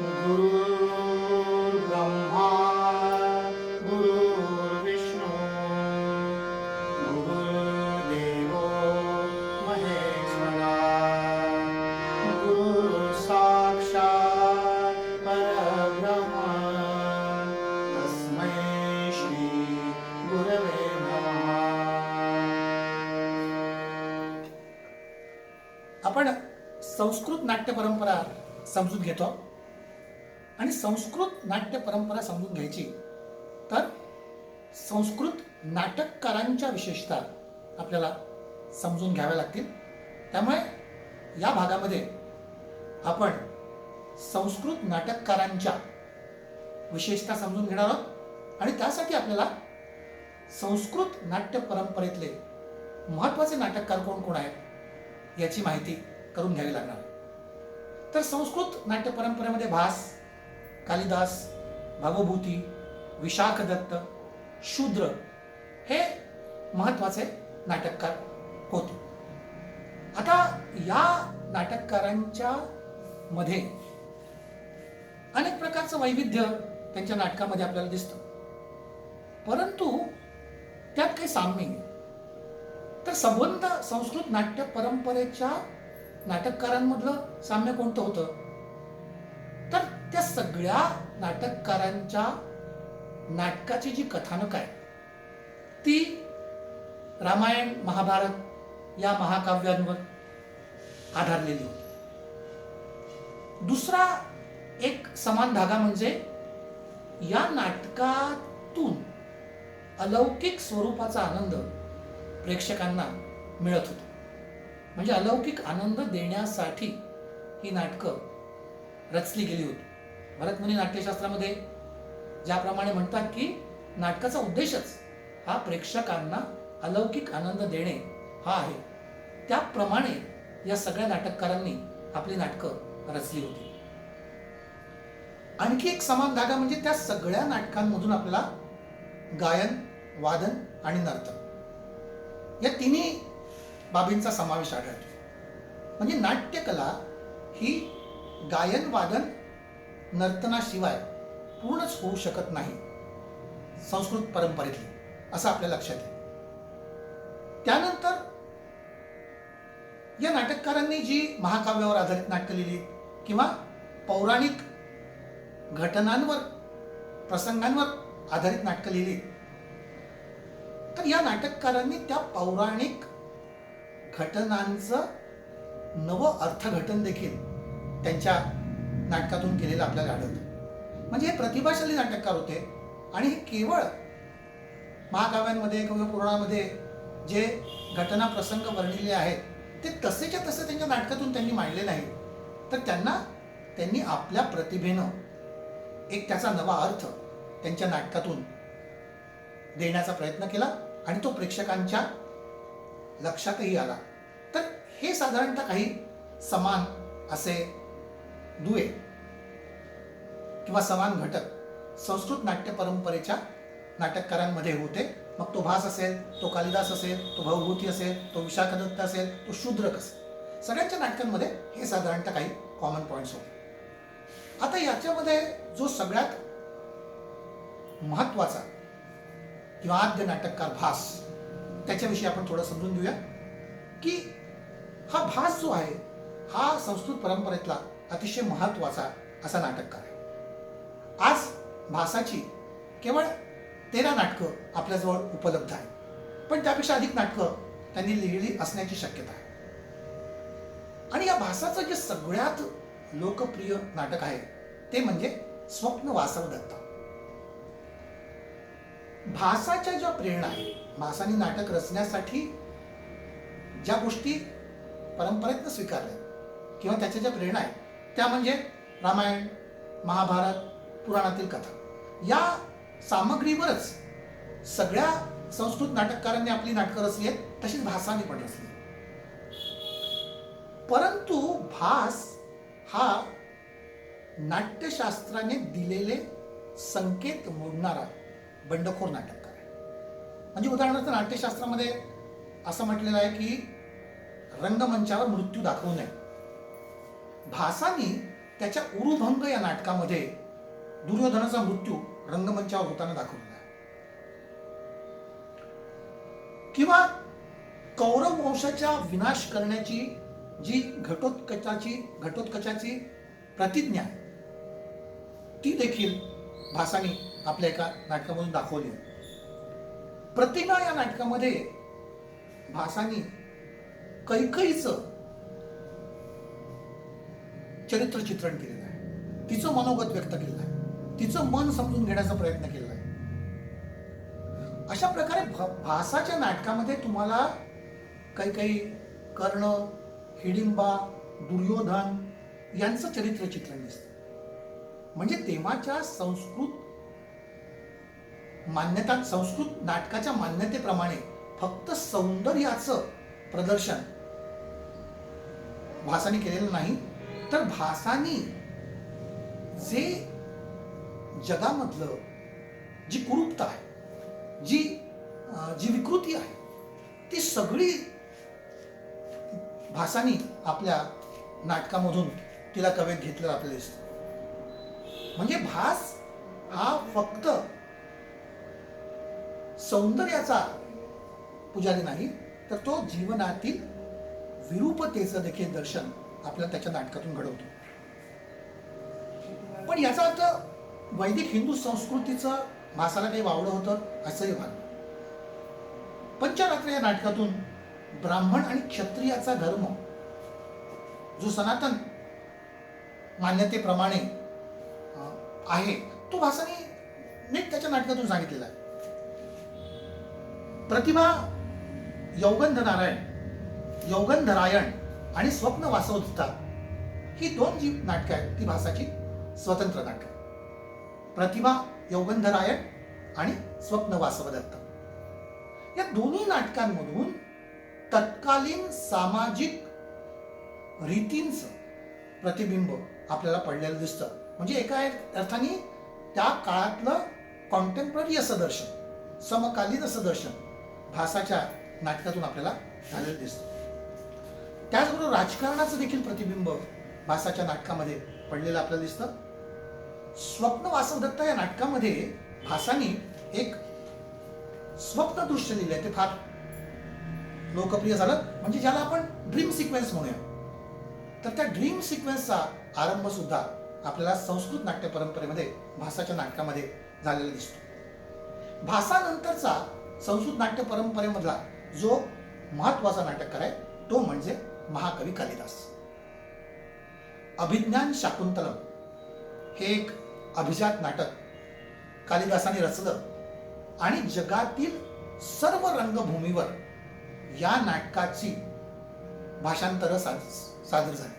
गुरुर्ब्रह्मा गुरुर्विष्णू गुरुर्देवो महेश्वरा गुरुः साक्षात् परब्रह्म तस्मै श्री गुरवे नमः. आपण संस्कृत नाट्य परंपरा समजून घेतो आणि संस्कृत नाट्य परंपरा समजून घ्यायची तर संस्कृत नाटककारांच्या विशेषता आपल्याला समजून घ्याव्या लागतील. त्यामुळे या भागामध्ये आपण संस्कृत नाटककारांच्या विशेषता समजून घेणार आहोत आणि त्यासाठी आपल्याला संस्कृत नाट्य परंपरेतले महत्त्वाचे नाटककार कोण कोण आहेत याची माहिती करून घ्यावी लागणार. तर संस्कृत नाट्य परंपरेमध्ये भास, कालिदास, भवभूती, विशाखदत्त, शूद्र हे महत्त्वाचे नाटककार होते. आता या नाटककारांच्या मध्ये अनेक प्रकारचं वैविध्य त्यांच्या नाटकामध्ये आपल्याला दिसतं, परंतु त्यात काही साम्य नाही. तर संबंध संस्कृत नाट्य परंपरेच्या नाटककारांमधलं साम्य कोणतं होतं तर त्या सगळ्या नाटककारांच्या नाटकाची जी कथानक आहे ती रामायण महाभारत या महाकाव्यांवर आधारलेली होती. दुसरा एक समान धागा म्हणजे या नाटकातून अलौकिक स्वरूपाचा आनंद प्रेक्षकांना मिळत होता. म्हणजे अलौकिक आनंद देण्यासाठी ही नाटकं रचली गेली होती. भरतमुनी नाट्यशास्त्रामध्ये ज्याप्रमाणे म्हणतात की नाटकाचा उद्देशच हा प्रेक्षकांना अलौकिक आनंद देणे हा आहे, त्याप्रमाणे या सगळ्या नाटककारांनी आपली नाटकं रचली होती. आणखी एक समान धागा म्हणजे त्या सगळ्या नाटकांमधून आपल्याला गायन, वादन आणि नर्तन या तिन्ही बाबींचा समावेश आढळतो. म्हणजे नाट्यकला ही गायन, वादन, नर्तनाशिवाय पूर्णच होऊ शकत नाही संस्कृत परंपरेतली, असं आपल्या लक्षात येईल. त्यानंतर या नाटककारांनी जी महाकाव्यावर आधारित नाटकं लिहिली किंवा पौराणिक घटनांवर, प्रसंगांवर आधारित नाटकं लिहिली, तर या नाटककारांनी त्या पौराणिक घटनांचं नवं अर्थघटन देखील त्यांच्या नाटकातून केलेलं आपल्याला आढळतं. म्हणजे हे प्रतिभाशाली नाटककार होते आणि हे केवळ महाकाव्यांमध्ये किंवा पुराणामध्ये जे घटना प्रसंग वर्णिले आहेत ते तसेच्या तसे त्यांच्या नाटकातून त्यांनी मांडले नाही, तर त्यांनी आपल्या प्रतिभेनं एक त्याचा नवा अर्थ त्यांच्या नाटकातून देण्याचा प्रयत्न केला आणि तो प्रेक्षकांच्या लक्षातही आला. तर हे साधारणतः काही समान असे दुवे किंवा समान घटक संस्कृत नाट्य परंपरेच्या नाटककारांमध्ये होते. मग तो भास असेल, तो कालिदास असेल, तो भवभूती असेल, तो विशाखदत्त असेल, तो शूद्रक असेल, सगळ्यांच्या नाटकांमध्ये हे साधारणतः काही कॉमन पॉइंट्स होते. आता याच्यामध्ये जो सगळ्यात महत्वाचा किंवा आद्य नाटककार भास, त्याच्याविषयी आपण थोडं समजून घेऊया की हा भास जो आहे हा संस्कृत परंपरेतला अतिशय महत्वाचा असा नाटककार आहे. आज भासाची केवळ 13 नाटकं आपल्याजवळ उपलब्ध आहेत, पण त्यापेक्षा अधिक नाटकं त्यांनी लिहिली असण्याची शक्यता आहे. आणि या भासाचं जे सगळ्यात लोकप्रिय नाटक आहे ते म्हणजे स्वप्न वासव दत्ता. भासाच्या ज्या प्रेरणा आहेत, भासाने नाटक रचण्यासाठी ज्या गोष्टी परंपरेतनं स्वीकारल्या किंवा त्याच्या ज्या प्रेरणा आहेत त्या म्हणजे रामायण, महाभारत, पुराणातील कथा या सामग्रीवरच सगळ्या संस्कृत नाटककारांनी आपली नाटकं रचली आहेत, तशीच भासाने पण रचली. परंतु भास हा नाट्यशास्त्राने दिलेले संकेत मोडणारा बंडखोर नाटककार आहे. म्हणजे उदाहरणार्थ नाट्यशास्त्रामध्ये असं म्हटलेलं आहे की रंगमंचावर मृत्यू दाखवू नये. भासानी त्याच्या उरुभंग या नाटकामध्ये दुर्योधनाचा मृत्यू रंगमंचावर होताना दाखवलेला आहे. किंवा कौरव वंशाचा विनाश करण्याची जी घटोत्कचाची प्रतिज्ञा ती देखील भासानी आपल्या एका नाटकामधून दाखवली. प्रतिज्ञा या नाटकामध्ये भासानी कैकेयीचं चरित्र चित्रण केलेलं आहे, तिचं मनोगत व्यक्त केलेलं आहे, तिचं मन समजून घेण्याचा प्रयत्न केलेला आहे. अशा प्रकारे भासाच्या नाटकामध्ये तुम्हाला कैकेयी, कर्ण, हिडिंबा, दुर्योधन यांचं चरित्र चित्रण दिसतं. म्हणजे तेव्हाच्या संस्कृत नाटकाच्या मान्यतेप्रमाणे फक्त सौंदर्याचं प्रदर्शन भासानी केलेलं नाही, तर भासानी जे जगामधलं जी कुरूपता आहे, जी विकृती आहे, ती सगळी भासानी आपल्या नाटकामधून तिला कवेत घेतलेलं आपल्याला दिसतं. म्हणजे भास हा फक्त सौंदर्याचा पुजारी नाही, तर तो जीवनातील विरूपतेचं देखील दर्शन आपल्याला त्याच्या नाटकातून घडवतो. पण याचा अर्थ वैदिक हिंदू संस्कृतीचं भासाला काही वावडं होतं असंही भान. पंचरात्र या नाटकातून ब्राह्मण आणि क्षत्रियाचा धर्म जो सनातन मान्यतेप्रमाणे आहे तो भासाने नीट त्याच्या नाटकातून सांगितलेला आहे. प्रतिभा, यौगंधरायण आणि स्वप्न वासवदत्ता ही दोन जी नाटकं आहेत ती भासाची स्वतंत्र नाटकं आहेत. प्रतिभा, यौगंधरायण आणि स्वप्न वासवदत्ता या दोन्ही नाटकांमधून तत्कालीन सामाजिक रीतींचं प्रतिबिंब आपल्याला पडलेलं दिसतं. म्हणजे एका अर्थाने त्या काळातलं कॉन्टेम्पररी असं दर्शन, समकालीन असं दर्शन भासाच्या नाटकातून आपल्याला झालेलं दिसतं. त्याचबरोबर राजकारणाचं देखील प्रतिबिंब भासाच्या नाटकामध्ये पडलेलं आपल्याला दिसतं. स्वप्न वासवदत्ता या नाटकामध्ये भासानी एक स्वप्न दृश्य लिहिलं आहे, ते फार लोकप्रिय झालं. म्हणजे ज्याला आपण ड्रीम सिक्वेन्स म्हणूया, तर त्या ड्रीम सिक्वेन्सचा आरंभ सुद्धा आपल्याला संस्कृत नाट्य परंपरेमध्ये भासाच्या नाटकामध्ये झालेला दिसतो. भासानंतरचा संस्कृत नाट्य परंपरेमधला जो महत्वाचा नाटककार आहे तो म्हणजे महाकवी कालिदास. अभिज्ञान शाकुंतलम हे एक अभिजात नाटक कालिदासाने रचलं आणि जगातील सर्व रंगभूमीवर या नाटकाची भाषांतर सादर झाली.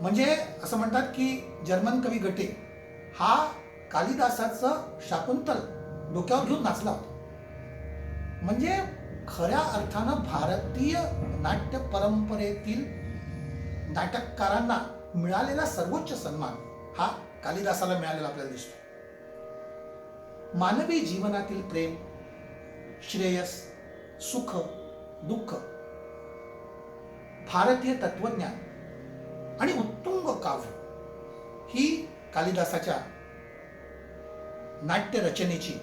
म्हणजे असं म्हणतात की जर्मन कवी गटे हा कालिदासाचं शाकुंतल डोक्यावर घेऊन नाचला होता. म्हणजे खऱ्या अर्थानं भारतीय नाट्य परंपरेतील नाटककारांना मिळालेला सर्वोच्च सन्मान हा कालिदासाला मिळालेला आपल्याला दिसतो. मानवी जीवनातील प्रेम, श्रेयस, सुख, दुःख, भारतीय तत्वज्ञान आणि उत्तुंग काव्य ही कालिदासाच्या नाट्य रचनेची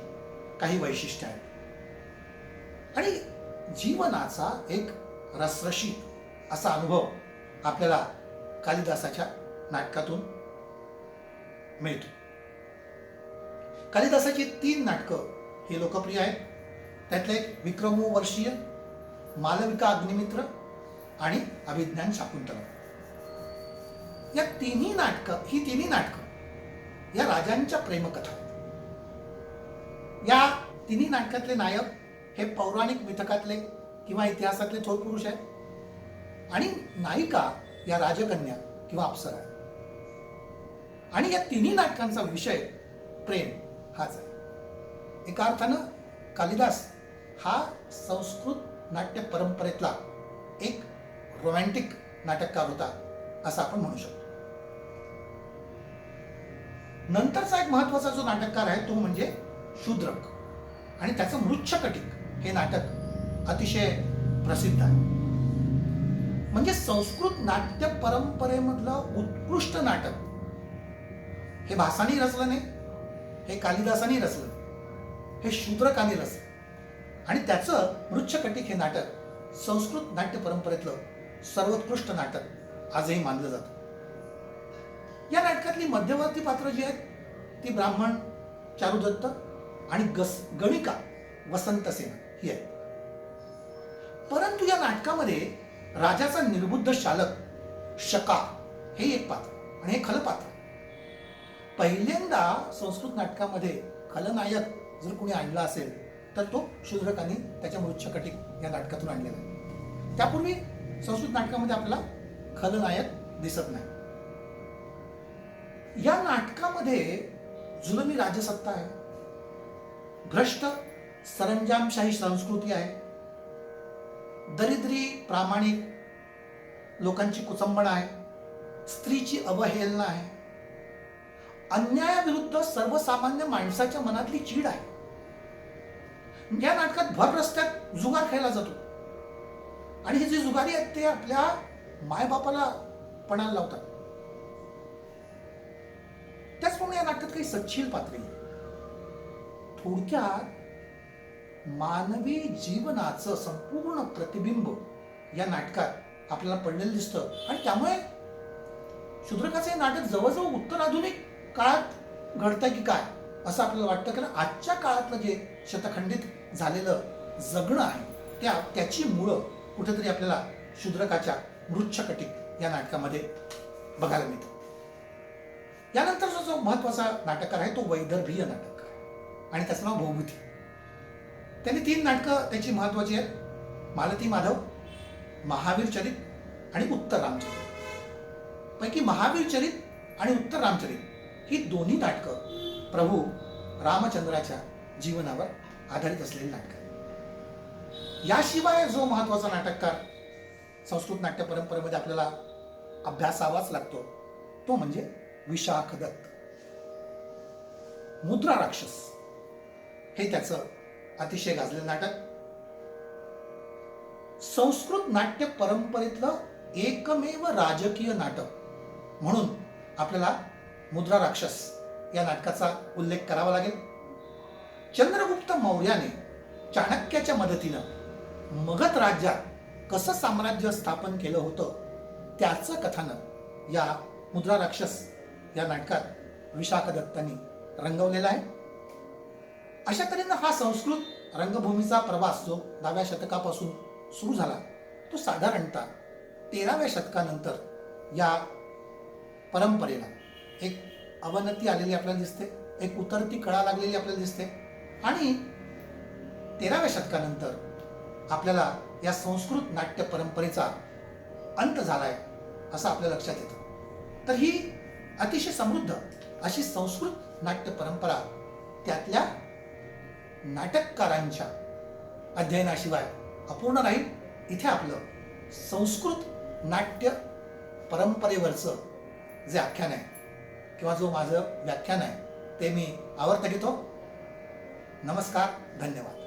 काही वैशिष्ट्ये आहेत. आणि जीवनाचा एक रसरशीत असा अनुभव आपल्याला कालिदासाच्या नाटकातून मिळतो. कालिदासाची 3 नाटकं ही लोकप्रिय आहेत. त्यातले एक विक्रमोर्वशीय, मालविका अग्निमित्र आणि अभिज्ञान शाकुंतलम. या तिन्ही नाटकं या राजांच्या प्रेमकथा. या तिन्ही नाटकातले नायक हे पौराणिक मिथकातले किंवा इतिहासातले थोर पुरुष आहेत आणि नायिका या राजकन्या किंवा अप्सरा आहेत. आणि या तिन्ही नाटकांचा विषय प्रेम हाच आहे. एका अर्थानं कालिदास हा संस्कृत नाट्य परंपरेतला एक रोमॅन्टिक नाटककार होता असं आपण म्हणू शकतो. नंतरचा एक महत्वाचा जो नाटककार आहे तो म्हणजे शूद्रक आणि त्याचं मृच्छकटिक हे नाटक अतिशय प्रसिद्ध आहे. म्हणजे संस्कृत नाट्य परंपरेमधलं उत्कृष्ट नाटक हे भासानी रचलं नाही, हे कालिदासानी रचलं, हे शूद्रकानी रचलं आणि त्याचं मृच्छकटिक हे नाटक संस्कृत नाट्य परंपरेतलं सर्वोत्कृष्ट नाटक आजही मानलं जातं. या नाटकातली मध्यवर्ती पात्र जी आहेत ती ब्राह्मण चारुदत्त आणि गणिका वसंत सेन ही आहे. परंतु या नाटकामध्ये राजाचा निर्बुद्ध शालक शका हे एक पात्र आणि हे खलपात्र. पहिल्यांदा संस्कृत नाटकामध्ये खलनायक जर कोणी आणला असेल तर तो शूद्रकानी त्याच्या मृच्छकटिक या नाटकातून आणलेला आहे. त्यापूर्वी संस्कृत नाटकामध्ये आपल्याला खलनायक दिसत नाही. या नाटकामध्ये जुलमी राजसत्ता आहे, भ्रष्ट सरंजामशाही संस्कृती आहे, दरिद्री प्रामाणिक लोकांची कुचंबणा आहे, स्त्रीची अवहेलना आहे, अन्यायाविरुद्ध सर्वसामान्य माणसाच्या मनातली चीड आहे. या नाटकात भर रस्त्यात जुगार खेळला जातो आणि हे जे जुगारी आहेत ते आपल्या मायबापाला पणाला लावतात. त्याचप्रमाणे या नाटकात काही सच्छील पात्रे. थोडक्यात मानवी जीवनाचं संपूर्ण प्रतिबिंब या नाटकात आपल्याला पडलेलं दिसतं आणि त्यामुळे शूद्रकाचं हे नाटक जवळजवळ उत्तराधुनिक काळात घडतंय की काय असं आपल्याला वाटतं. कारण आजच्या काळातलं जे शतखंडित झालेलं जगणं आहे त्याची मुळं कुठेतरी आपल्याला शूद्रकाच्या मृच्छकटिक या नाटकामध्ये बघायला मिळतं. यानंतरचा जो महत्वाचा नाटककार आहे तो वैदर्भीय नाटककार आणि त्याचं नाव भौभूती. त्यांनी 3 नाटकं त्याची महत्वाची आहेत: मालती माधव, महावीर चरित आणि उत्तर रामचरित. पैकी महावीर चरित आणि उत्तर रामचरित ही दोन्ही नाटकं प्रभू रामचंद्राच्या जीवनावर आधारित असलेली नाटकं. याशिवाय जो महत्वाचा नाटककार संस्कृत नाट्य परंपरेमध्ये आपल्याला अभ्यासावाच लागतो तो म्हणजे विशाखदत्त. मुद्रा राक्षस हे त्याचं अतिशय गाजलेलं नाटक. संस्कृत नाट्य परंपरेतलं एकमेव राजकीय नाटक म्हणून आपल्याला मुद्रा राक्षस या नाटकाचा उल्लेख करावा लागेल. चंद्रगुप्त मौर्याने चाणक्याच्या मदतीनं मगध राज्यात कसं साम्राज्य स्थापन केलं होतं त्याचं कथानक या मुद्रा राक्षस या नाटकात विशाखदत्तांनी रंगवलेला आहे. अशा तऱ्हेनं हा संस्कृत रंगभूमीचा प्रवास जो 10व्या शतकापासून सुरू झाला तो साधारणतः 13व्या शतकानंतर या परंपरेला एक अवनती आलेली आपल्याला दिसते, एक उतरती कळा लागलेली आपल्याला दिसते आणि 13व्या शतकानंतर आपल्याला या संस्कृत नाट्य परंपरेचा अंत झालाय असं आपल्या लक्षात येतं. तर ही अतिशय समृद्ध अशी संस्कृत नाट्य परंपरा त्यातल्या नाटककारांच्या अध्ययनाशिवाय अपूर्ण राहील. इथे आपलं संस्कृत नाट्य परंपरेवरचं जे आख्यान आहे किंवा जो माझं व्याख्यान आहे ते मी आवर्त घेतो. नमस्कार, धन्यवाद.